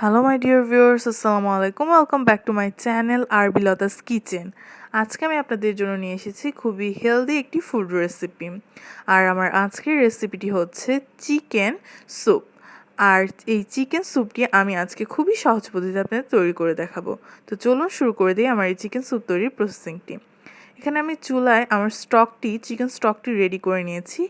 Hello my dear viewers, আসসালামু আলাইকুম। Welcome back to my channel আরবিলাতাস কিচেন। আজকে আমি আপনাদের জন্য নিয়ে এসেছি খুবই হেলদি একটি ফুড রেসিপি। আর আমার আজকের রেসিপিটি হচ্ছে চিকেন স্যুপ। আর এই চিকেন স্যুপটি আমি আজকে খুবই সহজ পদ্ধতিতে আপনাদের তৈরি করে দেখাবো। তো চলুন শুরু করে দিই আমার এই চিকেন স্যুপ তৈরির প্রসেসিংটি। এখানে আমি চুলায় আমার চিকেন স্টকটি রেডি করে নিয়েছি।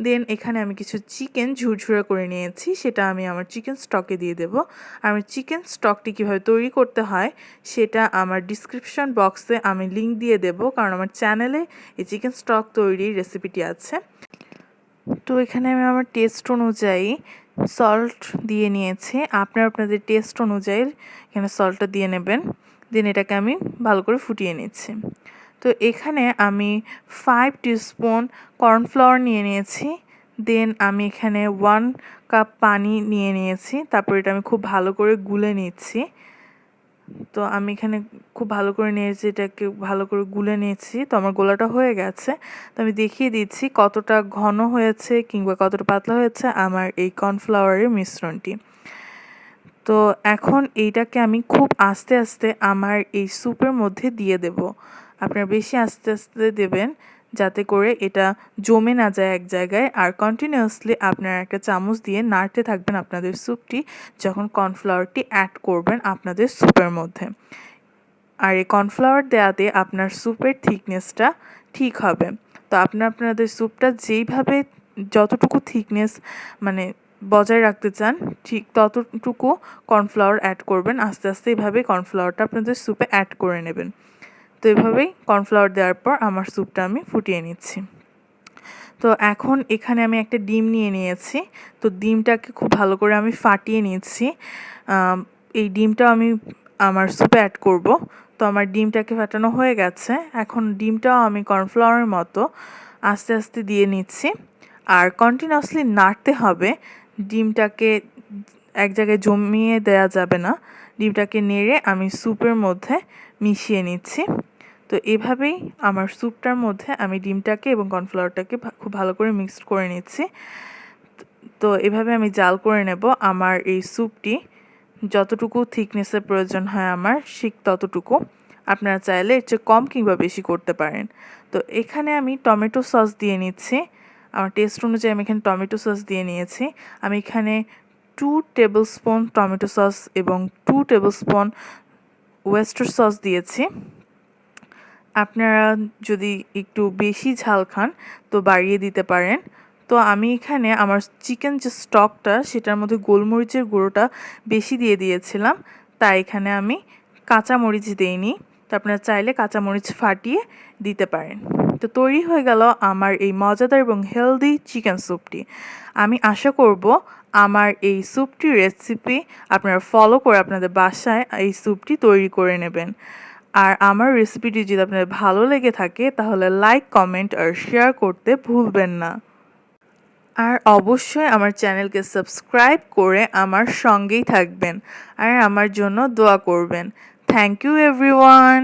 দেন এখানে আমি কিছু চিকেন ঝুরঝুরা করে নিয়েছি, সেটা আমি আমার চিকেন স্টকে দিয়ে দেবো। আর আমি চিকেন স্টকটি কীভাবে তৈরি করতে হয় সেটা আমার ডিসক্রিপশন বক্সে আমি লিঙ্ক দিয়ে দেবো, কারণ আমার চ্যানেলে এই চিকেন স্টক তৈরির রেসিপিটি আছে। তো এখানে আমি আমার টেস্ট অনুযায়ী সল্ট দিয়ে নিয়েছি। আপনাদের টেস্ট অনুযায়ী এখানে সল্টটা দিয়ে নেবেন। দেন এটাকে আমি ভালো করে ফুটিয়ে নিচ্ছি। তো এখানে আমি 5 টিস্পুন কর্নফ্লাওয়ার নিয়ে নিয়েছি। দেন আমি এখানে 1 কাপ পানি নিয়ে নিয়েছি। তারপর এটা আমি খুব ভালো করে গুলে নিচ্ছি। তো আমি এখানে খুব ভালো করে নিয়েছি, এটাকে ভালো করে গুলে নিয়েছি। তো আমার গোলাটা হয়ে গেছে। তো আমি দেখিয়ে দিচ্ছি কতটা ঘন হয়েছে কিংবা কতটা পাতলা হয়েছে আমার এই কর্নফ্লাওয়ারের মিশ্রণটি। তো এখন এইটাকে আমি খুব আস্তে আস্তে আমার এই স্যুপের মধ্যে দিয়ে দেব। আপনারা বেশি আস্তে আস্তে দেবেন যাতে করে এটা জমে না যায় এক জায়গায়। আর কন্টিনিউয়াসলি আপনারা একটা চামচ দিয়ে নাড়তে থাকবেন আপনাদের স্যুপটি যখন কর্নফ্লাওয়ারটি অ্যাড করবেন আপনাদের স্যুপের মধ্যে। আর এই কর্নফ্লাওয়ার দেওয়াতে আপনার স্যুপের থিকনেসটা ঠিক হবে। তো আপনাদের স্যুপটা যেইভাবে যতটুকু থিকনেস বজায় রাখতে চান ঠিক ততটুকু কর্নফ্লাওয়ার অ্যাড করবেন। আস্তে আস্তে এভাবে কর্নফ্লাওয়ারটা আপনাদের স্যুপে অ্যাড করে নেবেন। তো এভাবেই কর্নফ্লাওয়ার দেওয়ার পর আমার স্যুপটা আমি ফুটিয়ে নিচ্ছি। তো এখন এখানে আমি একটা ডিম নিয়ে নিয়েছি। তো ডিমটাকে খুব ভালো করে আমি ফাটিয়ে নিয়েছি। এই ডিমটা আমি আমার স্যুপে অ্যাড করব। তো আমার ডিমটাকে ফাটানো হয়ে গেছে। এখন ডিমটাও আমি কর্নফ্লাওয়ারের মতো আস্তে আস্তে দিয়ে নিচ্ছি। আর কন্টিনিউয়াসলি নাড়তে হবে। ডিমটাকে এক জায়গায় জমিয়ে দেওয়া যাবে না। ডিমটাকে নেড়ে আমি স্যুপের মধ্যে মিশিয়ে নিচ্ছি। তো এভাবেই আমার স্যুপটার মধ্যে আমি ডিমটাকে এবং কর্নফ্লাওয়ারটাকে খুব ভালো করে মিক্সড করে নিচ্ছি। তো এভাবে আমি জাল করে নেব। আমার এই স্যুপটি যতটুকু থিকনেসের প্রয়োজন হয় আমার ঠিক ততটুকু। আপনারা চাইলে এর চেয়ে কম কিংবা বেশি করতে পারেন। তো এখানে আমি টমেটো সস দিয়ে নিচ্ছি। আমার টেস্ট অনুযায়ী আমি এখানে টমেটো সস দিয়ে নিয়েছি। আমি এখানে 2 টেবিল স্পুন টমেটো সস এবং 2 টেবিল স্পুন ওয়েস্টার সস দিয়েছি। আপনারা যদি একটু বেশি ঝাল খান তো বাড়িয়ে দিতে পারেন। তো আমি এখানে আমার চিকেন যে স্টকটা সেটার মধ্যে গোলমরিচের গুঁড়োটা বেশি দিয়ে দিয়েছিলাম, তাই এখানে আমি কাঁচামরিচ দিইনি। তো আপনারা চাইলে কাঁচামরিচ ফাটিয়ে দিতে পারেন। তো তৈরি হয়ে গেল আমার এই মজাদার এবং হেলদি চিকেন স্যুপটি। আমি আশা করব আমার এই স্যুপটির রেসিপি আপনারা ফলো করে আপনাদের বাসায় এই স্যুপটি তৈরি করে নেবেন। আর আমার রেসিপিটি যদি আপনাদের ভালো লেগে থাকে তাহলে লাইক, কমেন্ট আর শেয়ার করতে ভুলবেন না। আর অবশ্যই আমার চ্যানেলকে সাবস্ক্রাইব করে আমার সঙ্গেই থাকবেন আর আমার জন্য দোয়া করবেন। Thank you everyone.